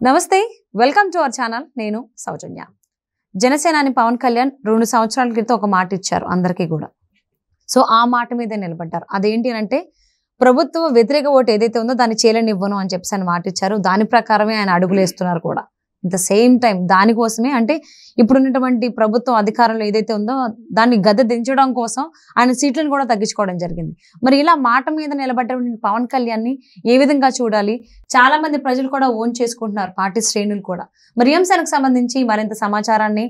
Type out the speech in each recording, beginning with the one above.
నమస్తే, welcome to our channel. నేను సౌజన్య. జనసేనాని పవన్ కళ్యాణ్ 2 సంవత్సరాల క్రితం ఒక మాట ఇచ్చారు అందరికీ కూడా. సో ఆ మాట మీదే నిలబడ్డారు. అదేంటి అంటే ప్రభుత్వ వ్యతిరేక ఓటు ఏదైతే ఉందో దాన్ని చేయలేనివ్వను అని చెప్పేసి ఆయన మాట ఇచ్చారు. దాని ప్రకారమే ఆయన అడుగులేస్తున్నారు కూడా. ఇట్ ద సేమ్ టైం దానికోసమే అంటే ఇప్పుడున్నటువంటి ప్రభుత్వం అధికారంలో ఏదైతే ఉందో దాన్ని గద్దె దించడం కోసం ఆయన సీట్లను కూడా తగ్గించుకోవడం జరిగింది. మరి ఇలా మాట మీద నిలబడ్డటువంటి పవన్ కళ్యాణ్ని ఏ విధంగా చూడాలి? చాలా మంది ప్రజలు కూడా ఓన్ చేసుకుంటున్నారు, పార్టీ శ్రేణులు కూడా. మరి ఈ అంశానికి సంబంధించి మరింత సమాచారాన్ని,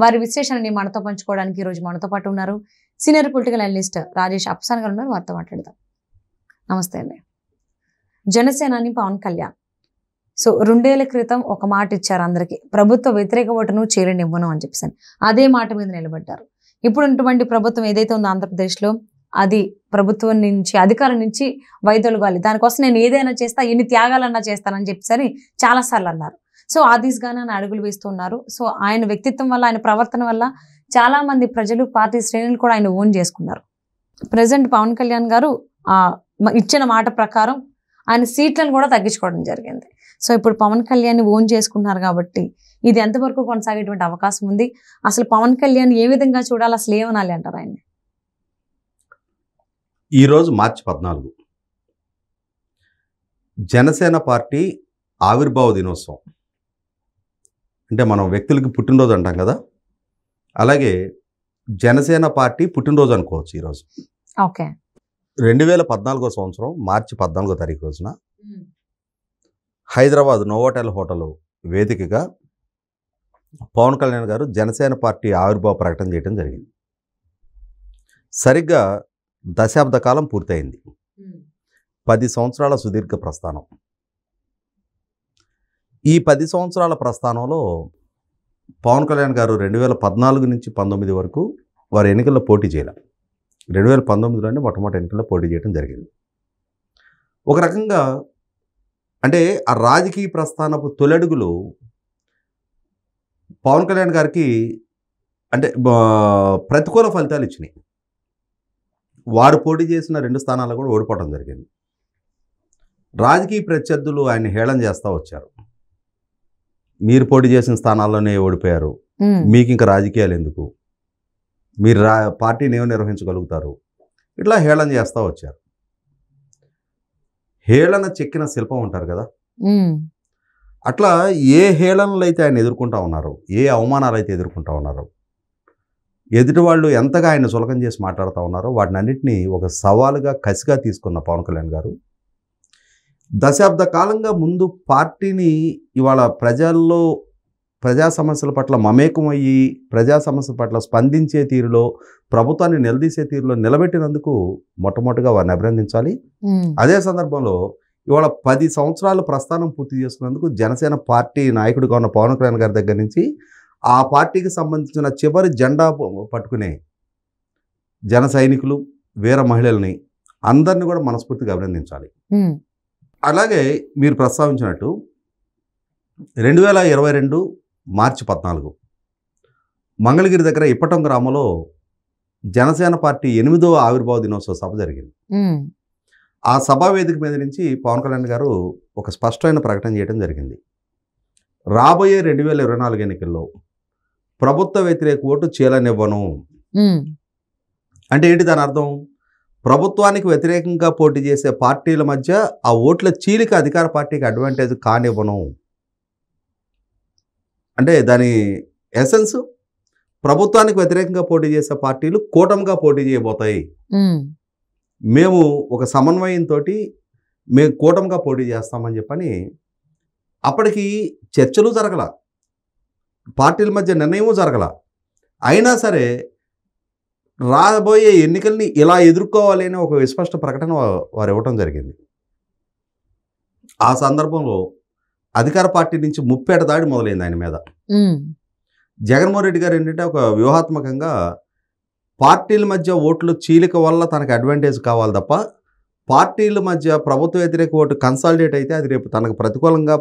వారి విశ్లేషణని మనతో పంచుకోవడానికి ఈరోజు మనతో పాటు ఉన్నారు senior political analyst Rajesh Epson గారు ఉన్నారు. వారితో మాట్లాడదాం. నమస్తే అండి. జనసేనాని పవన్ కళ్యాణ్ 2 ఏళ్ల క్రితం ఒక మాట ఇచ్చారు అందరికీ, ప్రభుత్వ వ్యతిరేక ఓటును చేరనివ్వను అని చెప్పేసి. అదే మాట మీద నిలబడ్డారు. ఇప్పుడున్నటువంటి ప్రభుత్వం ఏదైతే ఉందో ఆంధ్రప్రదేశ్లో, అది ప్రభుత్వం నుంచి, అధికారం నుంచి వైదొలగాలి, దానికోసం నేను ఏదైనా చేస్తా, ఎన్ని త్యాగాలన్నా చేస్తానని చెప్పేసి చాలాసార్లు అన్నారు. సో ఆ దిశగానే ఆయన అడుగులు వేస్తున్నారు. సో ఆయన వ్యక్తిత్వం వల్ల, ఆయన ప్రవర్తన వల్ల చాలా మంది ప్రజలు, పార్టీ శ్రేణులు కూడా ఆయన ఓన్ చేసుకున్నారు. ప్రజెంట్ పవన్ కళ్యాణ్ గారు ఇచ్చిన మాట ప్రకారం ఆయన సీట్లను కూడా తగ్గించుకోవడం జరిగింది. సో ఇప్పుడు పవన్ కళ్యాణ్ ఓన్ చేసుకుంటున్నారు కాబట్టి ఇది ఎంతవరకు కొనసాగేటువంటి అవకాశం ఉంది? అసలు పవన్ కళ్యాణ్ ఏ విధంగా చూడాలి, అసలు ఏమనాలి అంటారు ఆయన్ని? ఈరోజు మార్చి 14 జనసేన పార్టీ ఆవిర్భావ దినోత్సవం. అంటే మనం వ్యక్తులకి పుట్టినరోజు అంటాం కదా, అలాగే జనసేన పార్టీ పుట్టినరోజు అనుకోవచ్చు ఈరోజు. ఓకే. 2014 సంవత్సరం మార్చి 14వ తారీఖు రోజున హైదరాబాద్ నోవోటెల్ హోటల్ వేదికగా పవన్ కళ్యాణ్ గారు జనసేన పార్టీ ఆవిర్భావ ప్రకటన చేయడం జరిగింది. సరిగ్గా దశాబ్ద కాలం పూర్తయింది. 10 సంవత్సరాల సుదీర్ఘ ప్రస్థానం. ఈ 10 సంవత్సరాల ప్రస్థానంలో పవన్ కళ్యాణ్ గారు 2014 నుంచి 19 వరకు వారి ఎన్నికల్లో పోటీ చేయాలి. 2019లోనే మొట్టమొదటి ఎన్నికల్లో పోటీ చేయడం జరిగింది. ఒక రకంగా అంటే ఆ రాజకీయ ప్రస్థానపు తొలడుగులు పవన్ కళ్యాణ్ గారికి అంటే ప్రతికూల ఫలితాలు ఇచ్చినాయి. వారు పోటీ చేసిన 2 స్థానాల్లో కూడా ఓడిపోవడం జరిగింది. రాజకీయ ప్రత్యర్థులు ఆయన హేళన చేస్తూ వచ్చారు. మీరు పోటీ చేసిన స్థానాల్లోనే ఓడిపోయారు, మీకు ఇంకా రాజకీయాలు ఎందుకు, మీరు పార్టీని ఏమో నిర్వహించగలుగుతారు, ఇట్లా హేళన చేస్తూ వచ్చారు. హేళన చెక్కిన శిల్పం ఉంటారు కదా, అట్లా ఏ హేళనలు అయితే ఆయన ఎదుర్కొంటా ఉన్నారు, ఏ అవమానాలు అయితే ఎదుర్కొంటా ఉన్నారు, ఎదుటి వాళ్ళు ఎంతగా ఆయన చులకం చేసి మాట్లాడుతూ ఉన్నారో వాటిని అన్నింటినీ ఒక సవాలుగా, కసిగా తీసుకున్న పవన్ కళ్యాణ్ గారు దశాబ్ద కాలంగా ముందు పార్టీని ఇవాళ ప్రజల్లో ప్రజా సమస్యల పట్ల మమేకమయ్యి ప్రజా సమస్యల పట్ల స్పందించే తీరులో, ప్రభుత్వాన్ని నిలదీసే తీరులో నిలబెట్టినందుకు మొట్టమొదటిగా వారిని అభినందించాలి. అదే సందర్భంలో ఇవాళ 10 సంవత్సరాల ప్రస్థానం పూర్తి చేసుకున్నందుకు జనసేన పార్టీ నాయకుడిగా ఉన్న పవన్ కళ్యాణ్ గారి దగ్గర నుంచి ఆ పార్టీకి సంబంధించిన చివరి జెండా పట్టుకునే జన సైనికులు, వీర మహిళల్ని అందరినీ కూడా మనస్ఫూర్తిగా అభినందించాలి. అలాగే మీరు ప్రస్తావించినట్టు 2022 మార్చి 14 మంగళగిరి దగ్గర ఇప్పటం గ్రామంలో జనసేన పార్టీ 8వ ఆవిర్భావ దినోత్సవ సభ జరిగింది. ఆ సభా వేదిక మీద నుంచి పవన్ కళ్యాణ్ గారు ఒక స్పష్టమైన ప్రకటన చేయడం జరిగింది. రాబోయే 2024 ఎన్నికల్లో ప్రభుత్వ వ్యతిరేక ఓటు చీలనివ్వను. అంటే ఏంటి దాని అర్థం? ప్రభుత్వానికి వ్యతిరేకంగా పోటీ చేసే పార్టీల మధ్య ఆ ఓట్ల చీలిక అధికార పార్టీకి అడ్వాంటేజ్ కానివ్వను. అంటే దాని ఎసెన్స్, ప్రభుత్వానికి వ్యతిరేకంగా పోటీ చేసే పార్టీలు కూటమిగా పోటీ చేయబోతాయి, మేము ఒక సమన్వయంతో మేము కూటమిగా పోటీ చేస్తామని చెప్పని అప్పటికి చర్చలు జరగల, పార్టీల మధ్య నిర్ణయము జరగల. అయినా సరే రాబోయే ఎన్నికల్ని ఇలా ఎదుర్కోవాలి అని ఒక విస్పష్ట ప్రకటన వారు ఇవ్వటం జరిగింది. ఆ సందర్భంలో అధికార పార్టీ నుంచి ముప్పేట దాడి మొదలైంది ఆయన మీద. జగన్మోహన్ రెడ్డి గారు ఏంటంటే ఒక వ్యూహాత్మకంగా పార్టీల మధ్య ఓట్లు చీలిక వల్ల తనకు అడ్వాంటేజ్ కావాలి తప్ప, పార్టీల మధ్య ప్రభుత్వ వ్యతిరేక ఓటు కన్సాలిడేట్ అయితే అది రేపు తనకు ప్రతికూలంగా,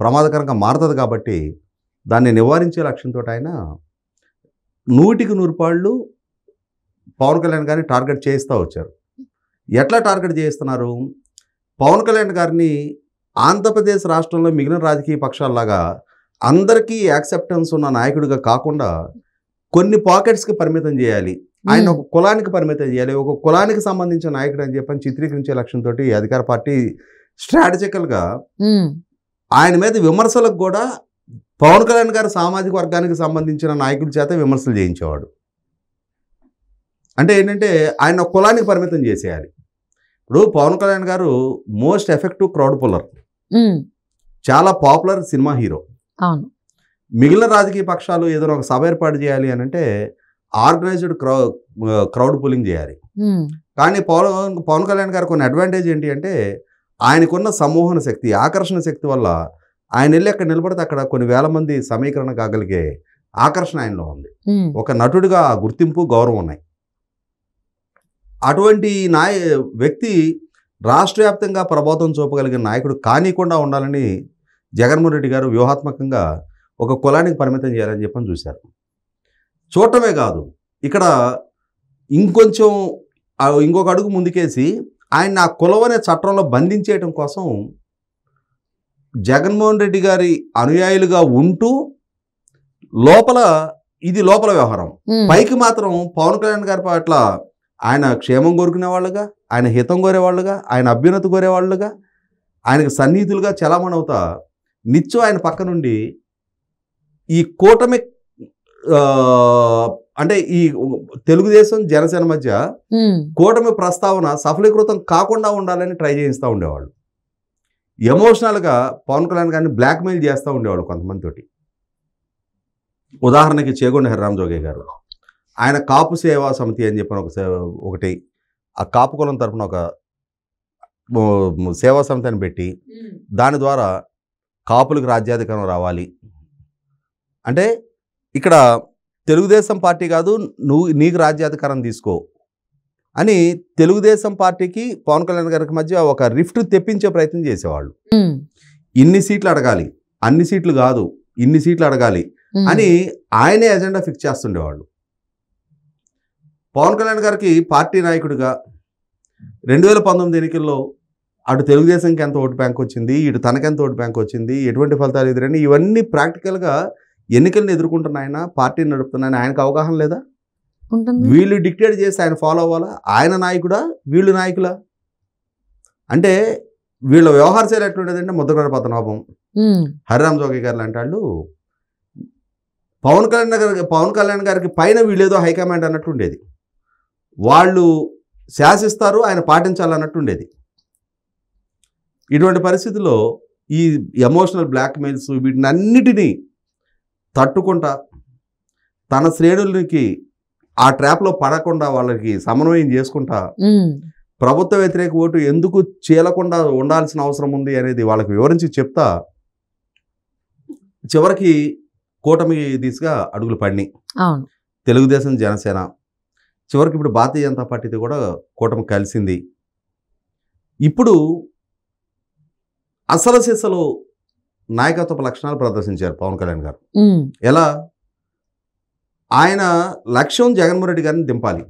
ప్రమాదకరంగా మారుతుంది కాబట్టి దాన్ని నివారించే లక్ష్యంతో ఆయన 100కి 100 పాళ్ళు పవన్ కళ్యాణ్ గారిని టార్గెట్ చేయిస్తూ వచ్చారు. ఎట్లా టార్గెట్ చేయిస్తున్నారు? పవన్ కళ్యాణ్ గారిని ఆంధ్రప్రదేశ్ రాష్ట్రంలో మిగిలిన రాజకీయ పక్షాల్లాగా అందరికీ యాక్సెప్టెన్స్ ఉన్న నాయకుడిగా కాకుండా కొన్ని పాకెట్స్కి పరిమితం చేయాలి, ఆయన ఒక కులానికి పరిమితం చేయాలి, ఒక కులానికి సంబంధించిన నాయకుడు అని చెప్పని చిత్రీకరించే లక్ష్యంతో అధికార పార్టీ స్ట్రాటజికల్గా ఆయన మీద విమర్శలకు కూడా పవన్ కళ్యాణ్ గారు సామాజిక వర్గానికి సంబంధించిన నాయకుల చేత విమర్శలు చేయించేవాడు. అంటే ఏంటంటే ఆయన కులానికి పరిమితం చేసేయాలి. ఇప్పుడు పవన్ కళ్యాణ్ గారు మోస్ట్ ఎఫెక్టివ్ క్రౌడ్ పుల్లర్, చాలా పాపులర్ సినిమా హీరో. మిగిలిన రాజకీయ పక్షాలు ఏదైనా ఒక సభ ఏర్పాటు చేయాలి అని అంటే ఆర్గనైజ్డ్ క్రౌడ్ పుల్లింగ్ చేయాలి. కానీ పవన్ కళ్యాణ్ గారికి కొన్ని అడ్వాంటేజ్ ఏంటి అంటే ఆయనకున్న సమూహన శక్తి, ఆకర్షణ శక్తి వల్ల ఆయన వెళ్ళి అక్కడ నిలబడితే అక్కడ కొన్ని వేల మంది సమీకరణ కాగలిగే ఆకర్షణ ఆయనలో ఉంది. ఒక నటుడిగా గుర్తింపు, గౌరవం ఉన్నాయి. అటువంటి వ్యక్తి రాష్ట్ర వ్యాప్తంగా ప్రభావం చూపగలిగిన నాయకుడు కానీకుండా ఉండాలని జగన్మోహన్ రెడ్డి గారు వ్యూహాత్మకంగా ఒక కులానికి పరిమితం చేయాలని చెప్పని చూశారు. చూడటమే కాదు, ఇక్కడ ఇంకొక అడుగు ముందుకేసి ఆయన ఆ కులం అనే చట్టంలో బంధించేయటం కోసం జగన్మోహన్ రెడ్డి గారి అనుయాయులుగా ఉంటూ లోపల వ్యవహారం, పైకి మాత్రం పవన్ కళ్యాణ్ గారి పట్ల ఆయన క్షేమం కోరుకునే వాళ్ళుగా, ఆయన హితం కోరేవాళ్ళుగా, ఆయన అభ్యున్నతి కోరేవాళ్ళుగా, ఆయనకు సన్నిహితులుగా చలామణి అవుతా నిత్యం ఆయన పక్క నుండి ఈ కూటమి అంటే ఈ తెలుగుదేశం జనసేన మధ్య కూటమి ప్రస్తావన సఫలీకృతం కాకుండా ఉండాలని ట్రై చేయిస్తూ ఉండేవాళ్ళు. ఎమోషనల్గా పవన్ కళ్యాణ్ గారిని బ్లాక్మెయిల్ చేస్తూ ఉండేవాళ్ళు కొంతమందితోటి. ఉదాహరణకి చేగొండ హరిరామ్ జోగే గారు, ఆయన కాపు సేవా సమితి అని చెప్పిన ఒకటి ఆ కాపు కులం తరఫున ఒక సేవా సమితి అని పెట్టి దాని ద్వారా కాపులకు రాజ్యాధికారం రావాలి అంటే, ఇక్కడ తెలుగుదేశం పార్టీ కాదు, నీకు రాజ్యాధికారం తీసుకో అని తెలుగుదేశం పార్టీకి పవన్ కళ్యాణ్ గారికి మధ్య ఒక రిఫ్ట్ తెప్పించే ప్రయత్నం చేసేవాళ్ళు. ఇన్ని సీట్లు అడగాలి, అన్ని సీట్లు కాదు, ఇన్ని సీట్లు అడగాలి అని ఆయనే ఎజెండా ఫిక్స్ చేస్తుండేవాళ్ళు. పవన్ కళ్యాణ్ గారికి పార్టీ నాయకుడిగా 2019 ఎన్నికల్లో అటు తెలుగుదేశంకి ఎంత ఓటు బ్యాంక్ వచ్చింది, ఇటు తనకెంత ఓటు బ్యాంక్ వచ్చింది, ఎటువంటి ఫలితాలు ఎదురని, ఇవన్నీ ప్రాక్టికల్గా ఎన్నికలను ఎదుర్కొంటున్న ఆయన, పార్టీని నడుపుతున్న ఆయనకు అవగాహన లేదా? వీళ్ళు డిక్టేట్ చేసి ఆయన ఫాలో అవ్వాలా? ఆయన నాయకుడా, వీళ్ళు నాయకులా? అంటే వీళ్ళ వ్యవహార శైలి ఎట్లుండేదంటే ముద్రగడ పద్మనాభం, హరిరామ్ జోగి గారు లాంటి వాళ్ళు పవన్ కళ్యాణ్ గారికి పైన వీళ్ళేదో హైకమాండ్ అన్నట్టు ఉండేది. వాళ్ళు శాసిస్తారు, ఆయన పాటించాలన్నట్టు ఉండేది. ఇటువంటి పరిస్థితుల్లో ఈ ఎమోషనల్ బ్లాక్మెయిల్స్ వీటిని అన్నిటినీ తట్టుకుంటా తన శ్రేణులకి ఆ ట్రాప్లో పడకుండా వాళ్ళకి సమన్వయం చేసుకుంటా ప్రభుత్వ వ్యతిరేక ఓటు ఎందుకు చీలకుండా ఉండాల్సిన అవసరం ఉంది అనేది వాళ్ళకి వివరించి చెప్తా చివరికి కూటమి దిశగా అడుగులు పడినాయి. తెలుగుదేశం జనసేన చివరికి ఇప్పుడు భారతీయ జనతా పార్టీతో కూడా కూటమి కలిసింది. ఇప్పుడు అసలు సిసలు నాయకత్వ లక్షణాలు ప్రదర్శించారు పవన్ కళ్యాణ్ గారు. ఎలా? ఆయన లక్ష్యం జగన్మోహన్ రెడ్డి గారిని దింపాలి.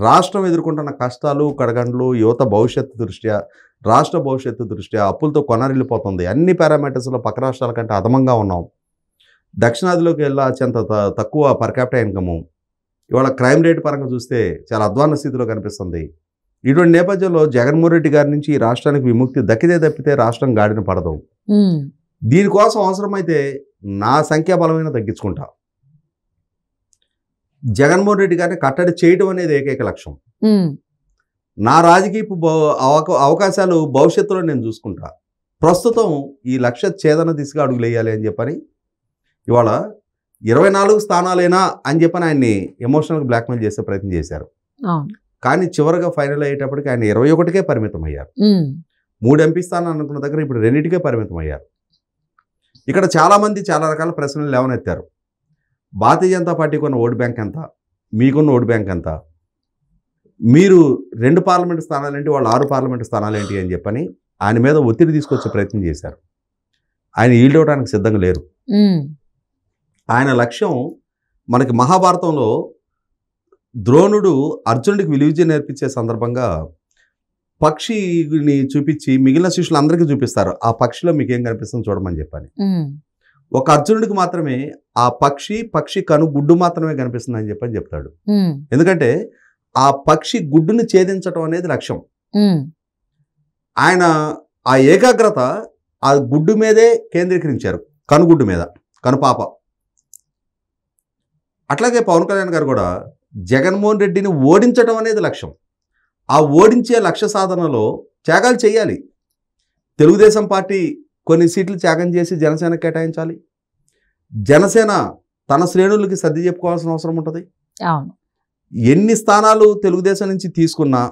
రాష్ట్రం ఎదుర్కొంటున్న కష్టాలు, కడగండ్లు, యువత భవిష్యత్తు దృష్ట్యా, రాష్ట్ర భవిష్యత్తు దృష్ట్యా అప్పులతో కొనరిల్లిపోతుంది. అన్ని పారామీటర్స్లో పక్క రాష్ట్రాల కంటే అధమంగా ఉన్నాం. దక్షిణాదిలోకి వెళ్ళా అత్యంత తక్కువ పర్ క్యాపిటల్ ఇన్కము. ఇవాళ క్రైమ్ రేట్ పరంగా చూస్తే చాలా అధ్వాన్న స్థితిలో కనిపిస్తుంది. ఇటువంటి నేపథ్యంలో జగన్మోహన్ రెడ్డి గారి నుంచి ఈ రాష్ట్రానికి విముక్తి దక్కితే తప్పితే రాష్ట్రం గాడిన పడదు. దీనికోసం అవసరమైతే నా సంఖ్యాబలమైన తగ్గించుకుంటా. జగన్మోహన్ రెడ్డి గారిని కట్టడి చేయడం అనేది ఏకైక లక్ష్యం. నా రాజకీయపు అవకాశాలు భవిష్యత్తులో నేను చూసుకుంటా. ప్రస్తుతం ఈ లక్ష్య ఛేదన దిశగా అడుగులేయాలి అని చెప్పని ఇవాళ 24 స్థానాలైనా అని చెప్పని ఆయన్ని ఎమోషనల్గా బ్లాక్మెయిల్ చేసే ప్రయత్నం చేశారు. కానీ చివరిగా ఫైనల్ అయ్యేటప్పటికి ఆయన 21కే పరిమితం అయ్యారు. 3 ఎంపీ స్థానాలు అనుకున్న దగ్గర ఇప్పుడు 2కే పరిమితం అయ్యారు. ఇక్కడ చాలామంది చాలా రకాల ప్రశ్నలు లేవనెత్తారు. భారతీయ జనతా పార్టీకి ఉన్న ఓటు బ్యాంక్ ఎంత, మీకున్న ఓటు బ్యాంక్ ఎంత, మీరు 2 పార్లమెంటు స్థానాలు ఏంటి, వాళ్ళు 6 పార్లమెంటు స్థానాలు ఏంటి అని చెప్పని ఆయన మీద ఒత్తిడి తీసుకొచ్చే ప్రయత్నం చేశారు. ఆయన ఈల్డ్ అవడానికి సిద్ధంగా లేరు. ఆయన లక్ష్యం మనకి మహాభారతంలో ద్రోణుడు అర్జునుడికి విలువిద్య నేర్పించే సందర్భంగా పక్షిని చూపించి మిగిలిన శిష్యులందరికీ చూపిస్తారు. ఆ పక్షిలో మీకేం కనిపిస్తుంది చూడమని చెప్పని. ఒక అర్జునుడికి మాత్రమే ఆ పక్షి కను గుడ్డు మాత్రమే కనిపిస్తుంది అని చెప్పని చెప్తాడు. ఎందుకంటే ఆ పక్షి గుడ్డుని ఛేదించడం అనేది లక్ష్యం. ఆయన ఆ ఏకాగ్రత ఆ గుడ్డు మీదే కేంద్రీకరించారు, కనుగుడ్డు మీద, కనుపాప. అట్లాగే పవన్ కళ్యాణ్ గారు కూడా జగన్మోహన్ రెడ్డిని ఓడించడం అనేది లక్ష్యం. ఆ ఓడించే లక్ష్య సాధనలో త్యాగాలు చేయాలి. తెలుగుదేశం పార్టీ కొన్ని సీట్లు త్యాగం చేసి జనసేన కేటాయించాలి. జనసేన తన శ్రేణులకి సర్ది చెప్పుకోవాల్సిన అవసరం ఉంటుంది. ఎన్ని స్థానాలు తెలుగుదేశం నుంచి తీసుకున్నా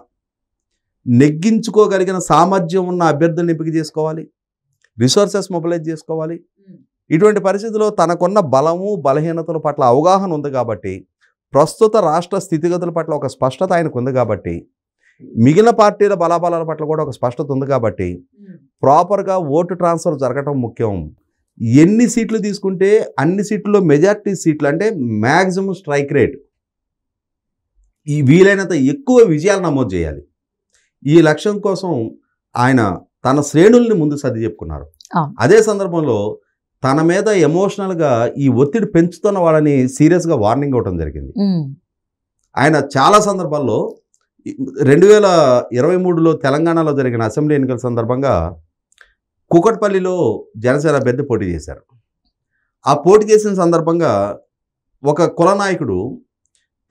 నెగ్గించుకోగలిగిన సామర్థ్యం ఉన్న అభ్యర్థులను ఎంపిక చేసుకోవాలి, రిసోర్సెస్ మొబిలైజ్ చేసుకోవాలి. ఇటువంటి పరిస్థితుల్లో తనకున్న బలము బలహీనతల పట్ల అవగాహన ఉంది కాబట్టి, ప్రస్తుత రాష్ట్ర స్థితిగతుల పట్ల ఒక స్పష్టత ఆయనకు ఉంది కాబట్టి, మిగిలిన పార్టీల బలాబలాల పట్ల కూడా ఒక స్పష్టత ఉంది కాబట్టి, ప్రాపర్గా ఓటు ట్రాన్స్ఫర్ జరగటం ముఖ్యం. ఎన్ని సీట్లు తీసుకుంటే అన్ని సీట్లలో మెజారిటీ సీట్లు అంటే మ్యాక్సిమం స్ట్రైక్ రేట్, ఈ వీలైనంత ఎక్కువ విజయాలు నమోదు చేయాలి. ఈ లక్ష్యం కోసం ఆయన తన శ్రేణుల్ని ముందు సర్ది చెప్పుకున్నారు. అదే సందర్భంలో తన మీద ఎమోషనల్గా ఈ ఒత్తిడి పెంచుతున్న వాళ్ళని సీరియస్గా వార్నింగ్ ఇవ్వడం జరిగింది. ఆయన చాలా సందర్భాల్లో 2023లో తెలంగాణలో జరిగిన అసెంబ్లీ ఎన్నికల సందర్భంగా కూకట్పల్లిలో జనసేన అభ్యర్థి పోటీ చేశారు. ఆ పోటీ చేసిన సందర్భంగా ఒక కుల నాయకుడు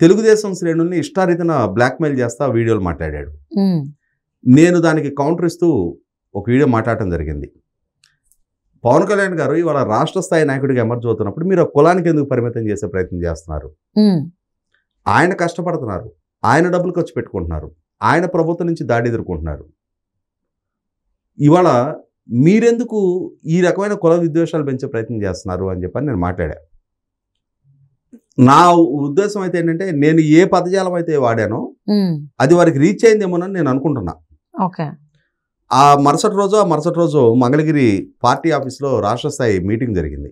తెలుగుదేశం శ్రేణుల్ని ఇష్టారీతిన బ్లాక్మెయిల్ చేస్తా వీడియోలు మాట్లాడాడు. నేను దానికి కౌంటర్ ఇస్తూ ఒక వీడియో మాట్లాడటం జరిగింది. పవన్ కళ్యాణ్ గారు ఇవాళ రాష్ట్ర స్థాయి నాయకుడిగా ఎమర్జ్ అవుతున్నప్పుడు మీరు కులానికి ఎందుకు పరిమితం చేసే ప్రయత్నం చేస్తున్నారు? ఆయన కష్టపడుతున్నారు, ఆయన డబ్బులు ఖర్చు పెట్టుకుంటున్నారు, ఆయన ప్రభుత్వం నుంచి దాడి ఎదుర్కొంటున్నారు. ఇవాళ మీరెందుకు ఈ రకమైన కుల విద్వేషాలు పెంచే ప్రయత్నం చేస్తున్నారు అని చెప్పని నేను మాట్లాడా. నా ఉద్దేశం అయితే ఏంటంటే, నేను ఏ పదజాలం అయితే వాడానో అది వారికి రీచ్ అయిందేమోనని నేను అనుకుంటున్నా. ఆ మరుసటి రోజు మంగళగిరి పార్టీ ఆఫీస్లో రాష్ట్ర స్థాయి మీటింగ్ జరిగింది.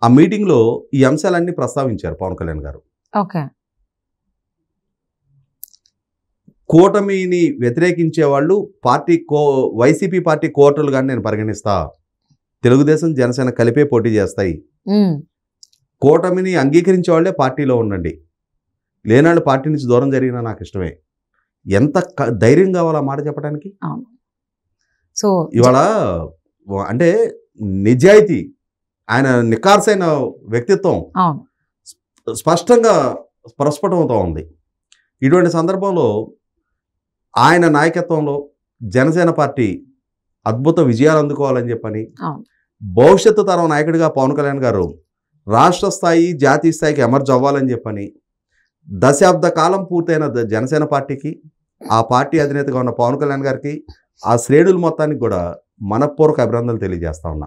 ఆ మీటింగ్లో ఈ అంశాలన్నీ ప్రస్తావించారు పవన్ కళ్యాణ్ గారు. కూటమిని వ్యతిరేకించే వాళ్ళు వైసీపీ పార్టీ కోర్టులు కానీ నేను పరిగణిస్తా. తెలుగుదేశం జనసేన కలిపే పోటీ చేస్తాయి. కూటమిని అంగీకరించే వాళ్ళే పార్టీలో ఉండండి, లేనాళ్ళు పార్టీ నుంచి దూరం జరిగినా నాకు ఇష్టమే. ఎంత ధైర్యం కావాలా మాట చెప్పడానికి? సో ఇవాళ అంటే నిజాయితీ, ఆయన నిఖార్సైన వ్యక్తిత్వం స్పష్టంగా ప్రస్ఫుటమవుతూ ఉంది. ఇటువంటి సందర్భంలో ఆయన నాయకత్వంలో జనసేన పార్టీ అద్భుత విజయాలు అందుకోవాలని చెప్పని, భవిష్యత్తు తరం నాయకుడిగా పవన్ కళ్యాణ్ గారు రాష్ట్ర స్థాయి జాతీయ స్థాయికి ఎమర్జ్ అవ్వాలని చెప్పని, దశాబ్ద కాలం పూర్తయిన జనసేన పార్టీకి, ఆ పార్టీ అధినేతగా ఉన్న పవన్ కళ్యాణ్ గారికి, ఆ శ్రేణుల మొత్తానికి కూడా మనపూర్వక అభినందనలు తెలియజేస్తా ఉన్నా.